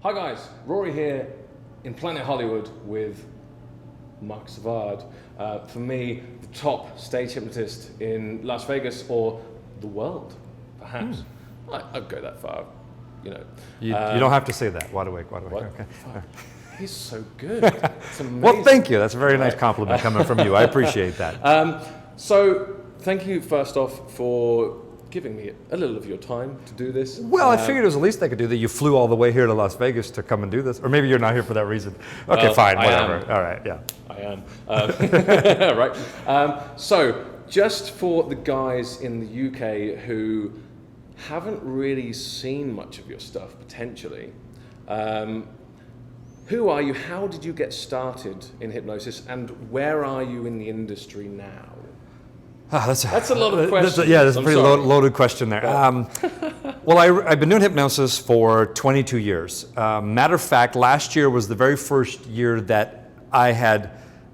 Hi guys, Rory here in Planet Hollywood with Marc Savard. For me, the top stage hypnotist in Las Vegas or the world, perhaps. I'd go that far, you know. You don't have to say that. Wide awake, wide awake. What? Okay. He's so good. It's amazing. Well, thank you. That's a very nice compliment coming from you. I appreciate that. So, thank you first off for giving me a little of your time to do this. Well, I figured it was the least I could do that you flew all the way here to Las Vegas to come and do this. Or maybe you're not here for that reason. Okay, fine, whatever. All right, yeah. I am. Right. So, just for the guys in the UK who haven't really seen much of your stuff, potentially, who are you? How did you get started in hypnosis? And where are you in the industry now? That's a lot of questions. That's a pretty loaded question there. Well, I've been doing hypnosis for 22 years. Matter of fact, last year was the very first year that I had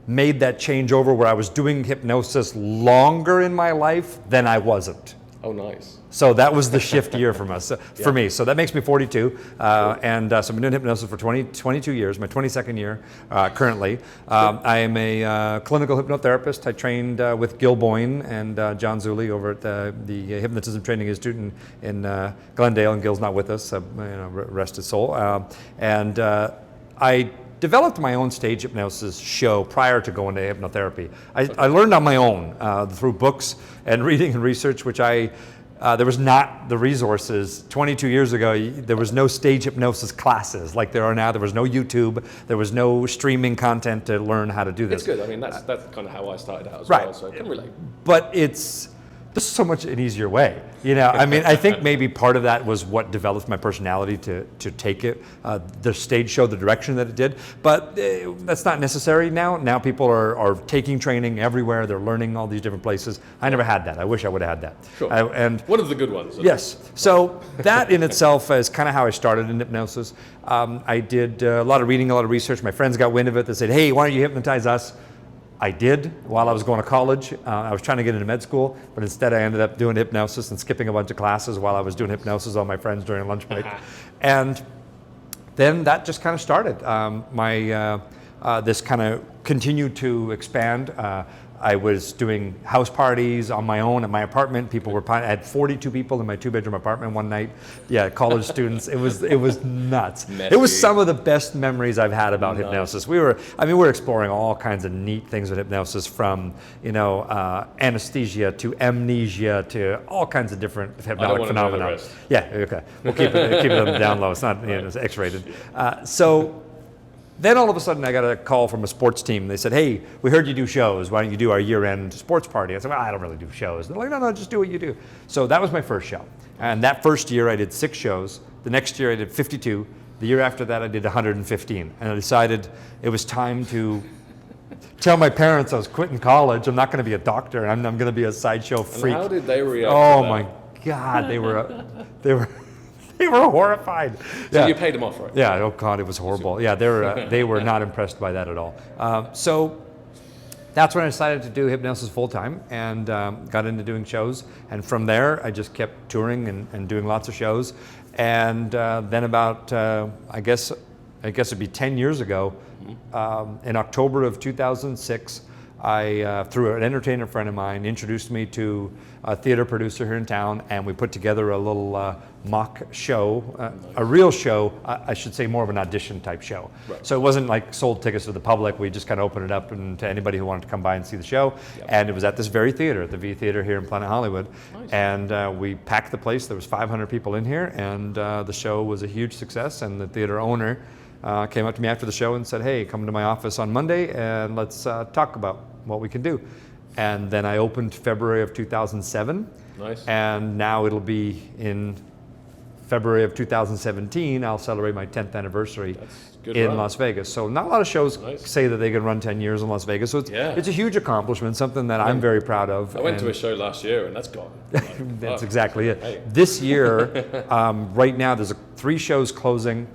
made that change over where I was doing hypnosis longer in my life than I wasn't. Oh, nice. So that was the shift year for me. So that makes me 42. So I've been doing hypnosis for 22 years, my 22nd year currently. I am a clinical hypnotherapist. I trained with Gil Boyne and John Zuley over at the Hypnotism Training Institute in Glendale, and Gil's not with us, rest his soul. I developed my own stage hypnosis show prior to going to hypnotherapy. I learned on my own through books and reading and research, which there was not the resources. 22 years ago, there was no stage hypnosis classes like there are now. There was no YouTube. There was no streaming content to learn how to do this. It's good. I mean, that's kind of how I started out as well, so I can relate. But it's just so much an easier way. I mean, I think maybe part of that was what developed my personality to take it. The stage show the direction that it did, but that's not necessary now. Now people are taking training everywhere. They're learning all these different places. I never had that. I wish I would have had that. Sure. And one of the good ones. Yes. So that in itself is kind of how I started in hypnosis. I did a lot of reading, a lot of research. My friends got wind of it. They said, "Hey, why don't you hypnotize us?" I did while I was going to college. I was trying to get into med school, but instead I ended up doing hypnosis and skipping a bunch of classes while I was doing hypnosis on my friends during lunch break. And then that just kind of started. This kind of continued to expand. I was doing house parties on my own at my apartment. I had 42 people in my 2-bedroom apartment one night. Yeah, college students. It was nuts. Messy. It was some of the best memories I've had about hypnosis. We were exploring all kinds of neat things with hypnosis, from anesthesia to amnesia to all kinds of different hypnotic phenomena. Yeah, okay. We'll keep it down low. It's not it's X-rated. Then all of a sudden I got a call from a sports team. They said, "Hey, we heard you do shows. Why don't you do our year-end sports party?" I said, "Well, I don't really do shows." They're like, "No, just do what you do." So that was my first show. And that first year I did 6 shows. The next year I did 52. The year after that I did 115. And I decided it was time to tell my parents I was quitting college. I'm not going to be a doctor. I'm going to be a sideshow freak. And how did they react? Oh my God, they were horrified. So you paid them off, right? Yeah. Oh God, it was horrible. Yeah, they were not impressed by that at all. So that's when I decided to do hypnosis full time and got into doing shows. And from there, I just kept touring and doing lots of shows. And then about I guess it'd be 10 years ago, in October of 2006. Through an entertainer friend of mine, introduced me to a theater producer here in town, and we put together a little mock show, a real show, I should say more of an audition type show. Right. So it wasn't like sold tickets to the public. We just kind of opened it up to anybody who wanted to come by and see the show. Yep. And it was at this very theater, at the V Theater here in Planet Hollywood. Nice. And we packed the place. There was 500 people in here, and the show was a huge success. And the theater owner came up to me after the show and said, "Hey, come to my office on Monday and let's talk about what we can do." And then I opened February of 2007. Nice. And now it'll be in February of 2017, I'll celebrate my 10th anniversary in Las Vegas. So not a lot of shows say that they can run 10 years in Las Vegas. So it's a huge accomplishment, something that I'm very proud of. I went to a show last year and that's gone. That's exactly it. Hey. This year, right now, there's 3 shows closing,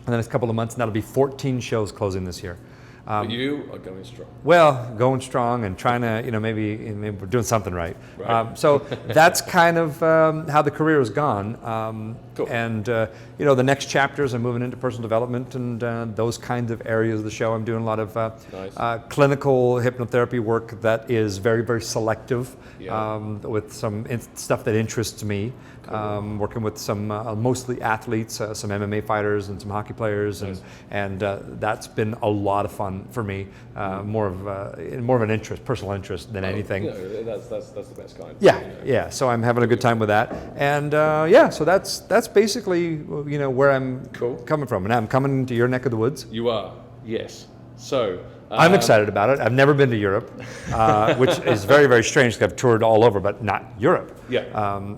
and then it's a couple of months, and that'll be 14 shows closing this year. But you are going strong. Well, going strong and trying to, maybe we're doing something right. Right. So that's kind of how the career has gone. Cool. And, the next chapters, I'm moving into personal development and those kinds of areas of the show. I'm doing a lot of Nice. clinical hypnotherapy work that is very, very selective, Yeah. with some stuff that interests me. Working with some mostly athletes, some MMA fighters and some hockey players, and that's been a lot of fun for me. More of an interest, personal interest than anything. That's the best kind. Yeah. So I'm having a good time with that, and so that's basically where I'm coming from, and I'm coming to your neck of the woods. You are, yes. So. I'm excited about it. I've never been to Europe, which is very, very strange because I've toured all over, but not Europe. Yeah.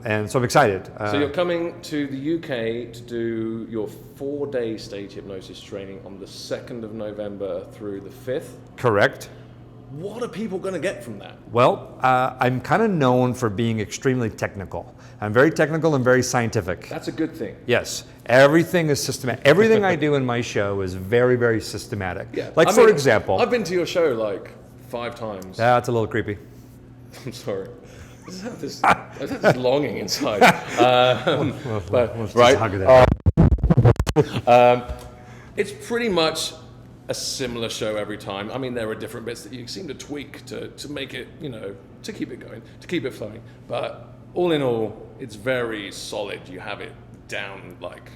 And so I'm excited. So you're coming to the UK to do your 4-day stage hypnosis training on the 2nd of November through the 5th. Correct. What are people going to get from that? Well, I'm kind of known for being extremely technical. I'm very technical and very scientific. That's a good thing. Yes. Everything is systematic. Everything I do in my show is very, very systematic. Yeah. For example. I've been to your show like 5 times. That's a little creepy. I'm sorry. I have this longing inside. It's pretty much a similar show every time. I mean, there are different bits that you seem to tweak to make it, to keep it going, to keep it flowing. But all in all, it's very solid. You have it down like...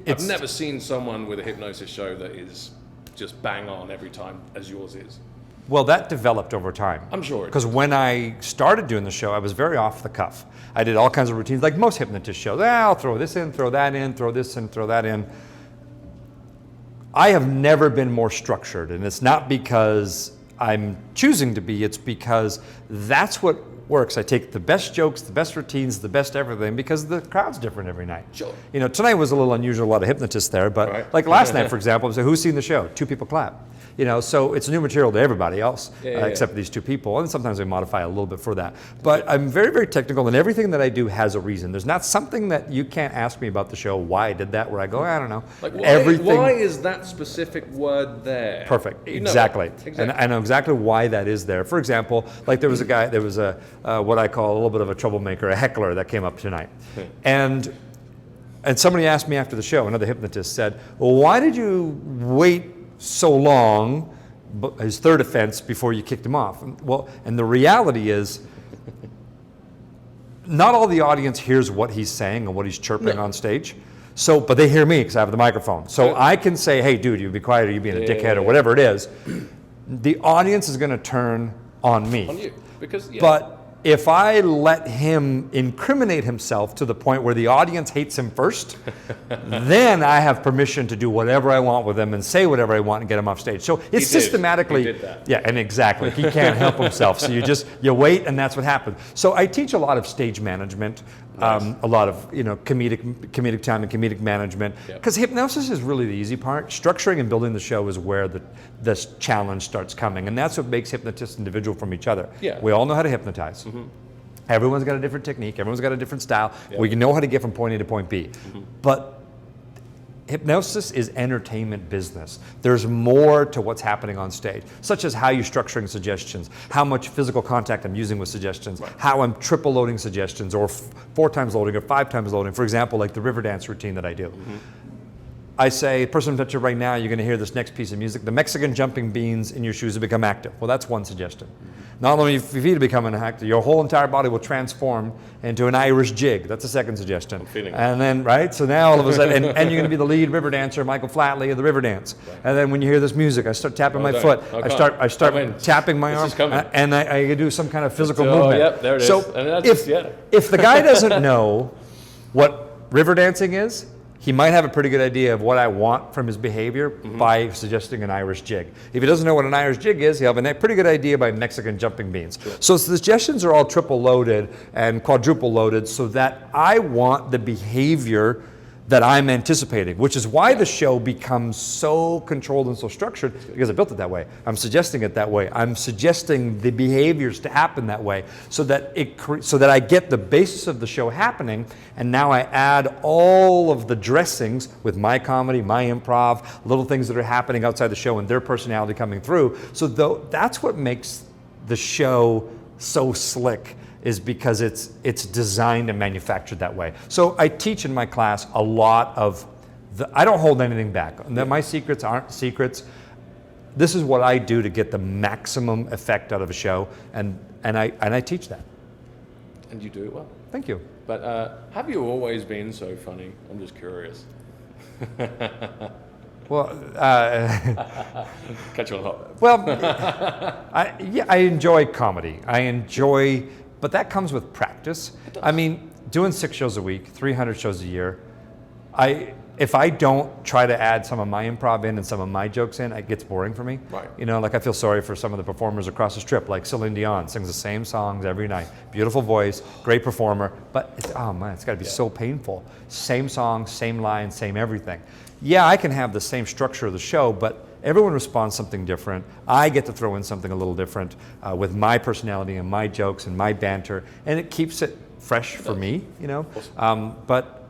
I've never seen someone with a hypnosis show that is just bang on every time as yours is. Well, that developed over time. I'm sure. Because when I started doing the show, I was very off the cuff. I did all kinds of routines, like most hypnotist shows. I'll throw this in, throw that in, throw this in, throw that in. I have never been more structured, and it's not because I'm choosing to be, it's because that's what works. I take the best jokes, the best routines, the best everything, because the crowd's different every night. Sure. Tonight was a little unusual, a lot of hypnotists there, but right. Like last night, for example, I said, who's seen the show? 2 people clap. So it's new material to everybody else, except these 2 people, and sometimes we modify a little bit for that. But I'm very, very technical, and everything that I do has a reason. There's not something that you can't ask me about the show, why I did that, where I go, I don't know. Like everything. Why is that specific word there? Perfect, exactly. And I know exactly why that is there. For example, like there was a what I call a little bit of a troublemaker, a heckler that came up tonight. And somebody asked me after the show, another hypnotist said, well, why did you wait so long, his 3rd offense, before you kicked him off? And the reality is, not all the audience hears what he's saying and what he's chirping on stage. So, but they hear me because I have the microphone. So I can say, hey, dude, you be quiet, or you being a dickhead, or whatever it is. The audience is going to turn on me. On you, because But if I let him incriminate himself to the point where the audience hates him first, then I have permission to do whatever I want with him and say whatever I want and get him off stage. So it's systematically... He did that. Yeah, and exactly. He can't help himself. So you wait, and that's what happens. So I teach a lot of stage management, a lot of comedic time and comedic management, because hypnosis is really the easy part. Structuring and building the show is where this challenge starts coming, and that's what makes hypnotists individual from each other. Yeah. We all know how to hypnotize. Everyone's got a different technique. Everyone's got a different style. We can know how to get from point A to point B. But hypnosis is entertainment business. There's more to what's happening on stage, such as how you're structuring suggestions, how much physical contact I'm using with suggestions, how I'm triple loading suggestions, or 4 times loading, or 5 times loading. For example, like the river dance routine that I do. I say, person I'm touching right now, you're going to hear this next piece of music. The Mexican jumping beans in your shoes have become active. Well, that's one suggestion. Not only for you to become an actor, your whole entire body will transform into an Irish jig. That's a second suggestion. I'm feeling and then, right? So now all of a sudden, and you're going to be the lead river dancer, Michael Flatley of the river dance. Right. And then when you hear this music, I start tapping my foot. I start tapping my arm, and I do some kind of physical movement. Yep, there it is. So if the guy doesn't know what river dancing is, he might have a pretty good idea of what I want from his behavior by suggesting an Irish jig. If he doesn't know what an Irish jig is, he'll have a pretty good idea by Mexican jumping beans. Sure. So suggestions are all triple loaded and quadruple loaded so that I want the behavior that I'm anticipating, which is why the show becomes so controlled and so structured, because I built it that way. I'm suggesting it that way. I'm suggesting the behaviors to happen that way, so that I get the basis of the show happening, and now I add all of the dressings with my comedy, my improv, little things that are happening outside the show and their personality coming through. So that's what makes the show so slick, is because it's designed and manufactured that way. So I teach in my class a lot of I don't hold anything back. My secrets aren't secrets. This is what I do to get the maximum effect out of a show, and I teach that. And you do it well. Thank you. But have you always been so funny? I'm just curious. Well, catch you on hot. Well, I enjoy comedy. But that comes with practice. I mean, doing 6 shows a week, 300 shows a year, if I don't try to add some of my improv in and some of my jokes in, it gets boring for me. Right. You know, like I feel sorry for some of the performers across the strip, like Celine Dion sings the same songs every night. Beautiful voice, great performer, but it's got to be so painful. Same song, same line, same everything. Yeah, I can have the same structure of the show, but everyone responds something different. I get to throw in something a little different with my personality and my jokes and my banter, and it keeps it fresh for me, you know. But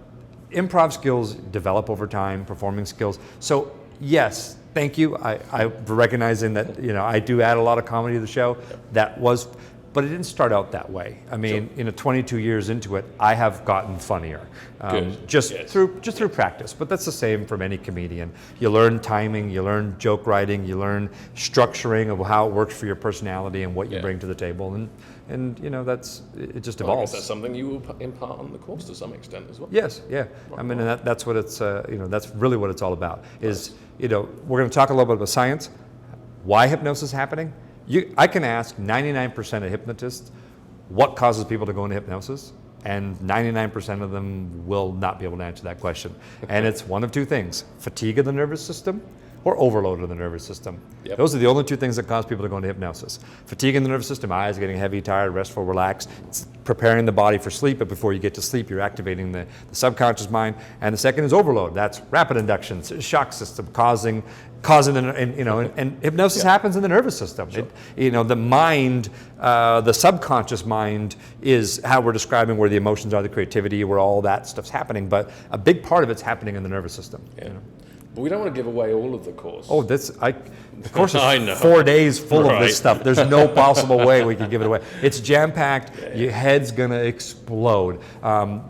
improv skills develop over time, performing skills. So yes, thank you. I recognizing that, you know, I do add a lot of comedy to the show. But it didn't start out that way. I mean, 22 years into it, I have gotten funnier, just through practice. But that's the same from any comedian. You learn timing, you learn joke writing, you learn structuring of how it works for your personality and what you bring to the table, and you know, it just evolves. I guess that's something you will impart on the course to some extent as well. Yes, yeah. I mean, and that's what it's that's really what it's all about. Is we're going to talk a little bit about science, why hypnosis is happening. I can ask 99% of hypnotists what causes people to go into hypnosis, and 99% of them will not be able to answer that question. And it's one of two things: fatigue of the nervous system or overload of the nervous system. Yep. Those are the only two things that cause people to go into hypnosis. Fatigue in the nervous system, eyes getting heavy, tired, restful, relaxed. It's preparing the body for sleep, but before you get to sleep, you're activating the subconscious mind. And the second is overload. That's rapid induction, shock system, causing and hypnosis happens in the nervous system. Sure. The mind, the subconscious mind is how we're describing where the emotions are, the creativity, where all that stuff's happening. But a big part of it's happening in the nervous system. Yeah. But we don't want to give away all of the course. Oh, the course is 4 days full of this stuff. There's no possible way we can give it away. It's jam-packed. Your head's going to explode.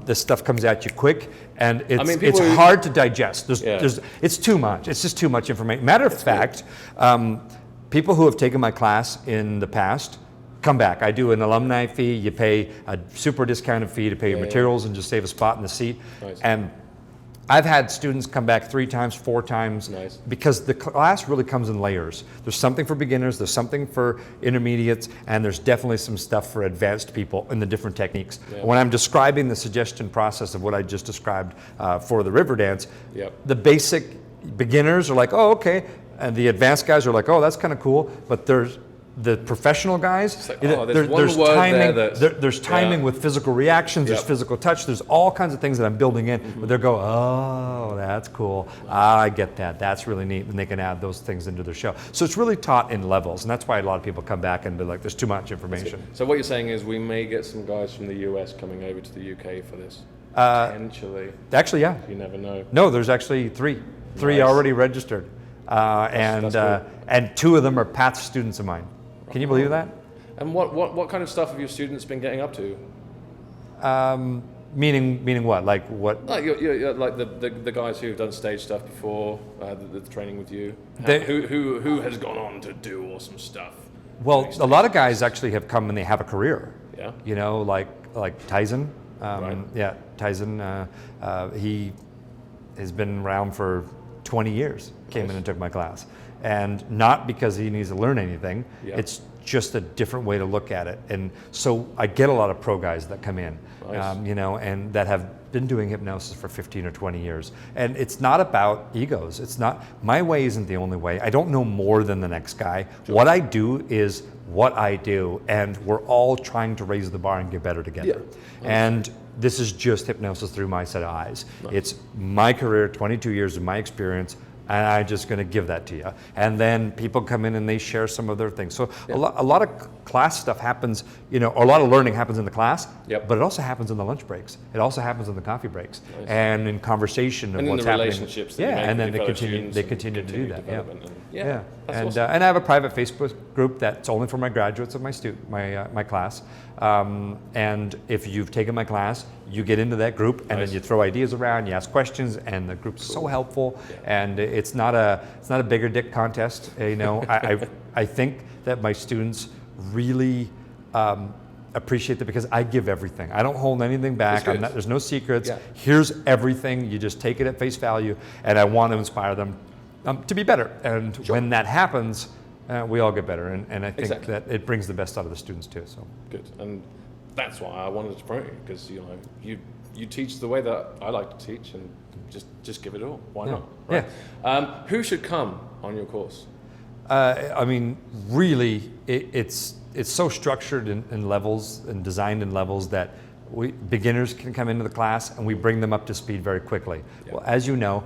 This stuff comes at you quick, and it's hard to digest. It's too much. It's just too much information. Matter of fact, people who have taken my class in the past come back. I do an alumni fee. You pay a super discounted fee to pay your materials and just save a spot in the seat. Nice. And I've had students come back 3 times, 4 times, because the class really comes in layers. There's something for beginners, there's something for intermediates, and there's definitely some stuff for advanced people in the different techniques. Yeah. When I'm describing the suggestion process of what I just described for the river dance, the basic beginners are like, oh, okay, and the advanced guys are like, oh, that's kind of cool, but there's the professional guys, like, there's timing. There's timing with physical reactions. There's physical touch. There's all kinds of things that I'm building in. But they'll go, oh, that's cool. I get that. That's really neat. And they can add those things into their show. So it's really taught in levels, and that's why a lot of people come back and be like, there's too much information. So what you're saying is we may get some guys from the US coming over to the UK for this. Potentially. Actually, yeah. You never know. No, there's actually 3 already registered, and 2 of them are Path students of mine. Can you believe that? And what kind of stuff have your students been getting up to? Meaning what? Like what? Like like the guys who've done stage stuff before, the training with you. Who has gone on to do awesome stuff? Well, a lot of guys actually have come and they have a career. Yeah. You know, like Tyson. Yeah, Tyson. He has been around for 20 years. Came in and took my class. And not because he needs to learn anything, it's just a different way to look at it. And so I get a lot of pro guys that come in, and that have been doing hypnosis for 15 or 20 years. And it's not about egos. It's not, my way isn't the only way. I don't know more than the next guy. Sure. What I do is what I do, and we're all trying to raise the bar and get better together. Yeah. And this is just hypnosis through my set of eyes. Nice. It's my career, 22 years of my experience, and I'm just going to give that to you. And then people come in and they share some of their things. So a lot of class stuff happens, or a lot of learning happens in the class, but it also happens in the lunch breaks. It also happens in the coffee breaks, and in conversation and of what's in the happening. Relationships that you make and then with they continue to do that. Yeah. And Awesome. and I have a private Facebook group that's only for my graduates of my class. And if you've taken my class, you get into that group, and then you throw ideas around, you ask questions, and the group's so helpful. And it's not a bigger dick contest. I think that my students really appreciate that, because I give everything. I don't hold anything back. There's no secrets. Here's everything. You just take it at face value, and I want to inspire them to be better. And when that happens, we all get better. And I think that it brings the best out of the students too. So good. And that's why I wanted to promote you, because you teach the way that I like to teach, and just give it all. Why not? Right? Yeah. Who should come on your course? Really, it's so structured in levels and designed in levels that beginners can come into the class, and we bring them up to speed very quickly. Well, as you know,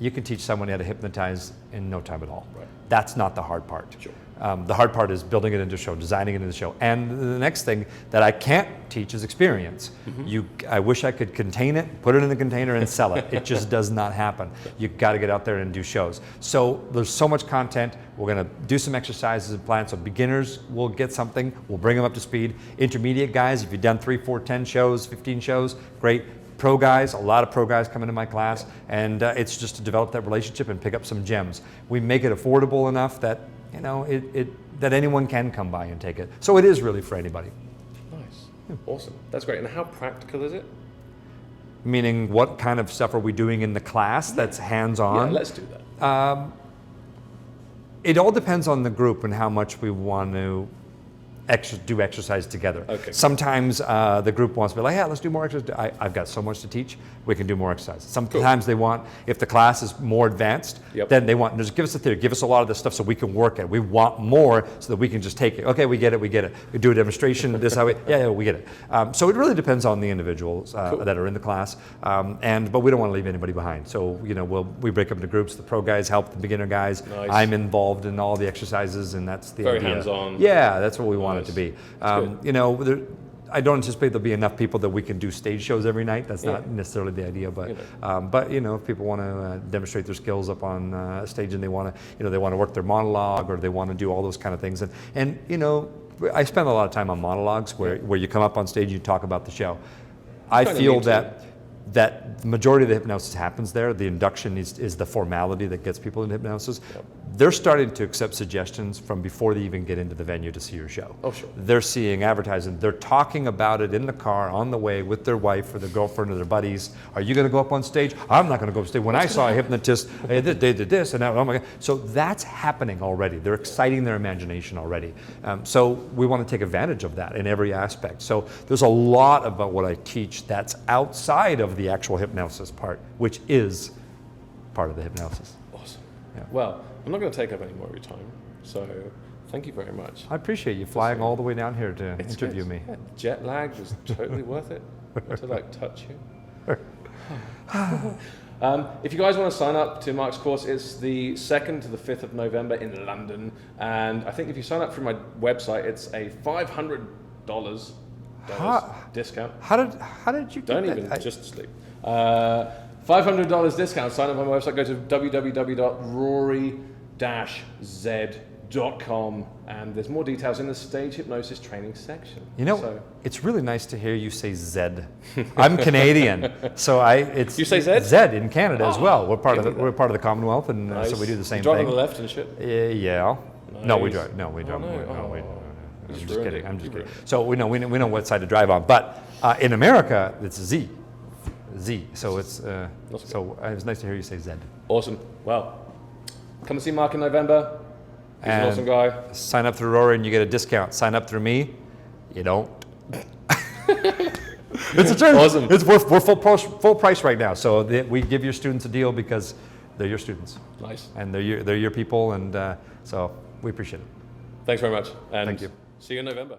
you can teach someone how to hypnotize in no time at all. Right. That's not the hard part. Sure. The hard part is building it into a show, designing it into the show. And the next thing that I can't teach is experience. I wish I could contain it, put it in the container, and sell it. It just does not happen. You've got to get out there and do shows. So there's so much content. We're going to do some exercises and plans. So beginners will get something. We'll bring them up to speed. Intermediate guys, if you've done 3, 4, 10 shows, 15 shows, great. Pro guys, a lot of pro guys come into my class, and it's just to develop that relationship and pick up some gems. We make it affordable enough that that anyone can come by and take it. So it is really for anybody. Nice. Awesome. That's great. And how practical is it? Meaning, what kind of stuff are we doing in the class that's hands-on? Yeah, let's do that. It all depends on the group and how much we want to do exercise together. Okay. Sometimes the group wants to be like, yeah, let's do more exercise. I've got so much to teach, we can do more exercise. Sometimes they want, if the class is more advanced, then they want, just give us a theory, give us a lot of this stuff so we can work it. We want more so that we can just take it. Okay, we get it. We do a demonstration, this how we get it. So it really depends on the individuals that are in the class, but we don't want to leave anybody behind. So we break up into groups. The pro guys help the beginner guys. Nice. I'm involved in all the exercises, and that's the idea. Very hands-on. Yeah, that's what we want it to be. I don't anticipate there'll be enough people that we can do stage shows every night. That's not necessarily the idea, but if people want to demonstrate their skills up on stage, and they want to they want to work their monologue, or they want to do all those kind of things, and I spend a lot of time on monologues where you come up on stage and you talk about the show. I feel that the majority of the hypnosis happens there. The induction is the formality that gets people into hypnosis. They're starting to accept suggestions from before they even get into the venue to see your show. Oh, sure. They're seeing advertising. They're talking about it in the car on the way with their wife or their girlfriend or their buddies. Are you going to go up on stage? I'm not going to go up on stage. When I saw a hypnotist, they did this, and now, oh my God. So that's happening already. They're exciting their imagination already. So we want to take advantage of that in every aspect. So there's a lot about what I teach that's outside of the actual hypnosis part, which is part of the hypnosis. Awesome. Yeah. Well, I'm not going to take up any more of your time, so thank you very much. I appreciate you flying all the way down here to interview me. Yeah, jet lag was totally worth it. To touch you. If you guys want to sign up to Marc's course, it's the 2nd to the 5th of November in London, and I think if you sign up through my website, it's a $500 discount. How did you Don't even just sleep. $500 discount. Sign up on my website. Go to www.rory-z.com, and there's more details in the stage hypnosis training section. It's really nice to hear you say Zed. I'm Canadian, so You say Zed? Zed in Canada as well. We're part of the Commonwealth, and so we do the same thing. You drive on the left and shit. Yeah. Nice. No, we drive. No, we don't. I'm just kidding. Kidding. So we know what side to drive on, but in America it's Z. So it's it's nice to hear you say Zed. Awesome. Well, come and see Marc in November. He's an awesome guy. Sign up through Rory and you get a discount. Sign up through me, you don't. It's a truth. Awesome. We're full price right now. So we give your students a deal because they're your students. Nice. And they're your people, and so we appreciate it. Thanks very much. And thank you. See you in November.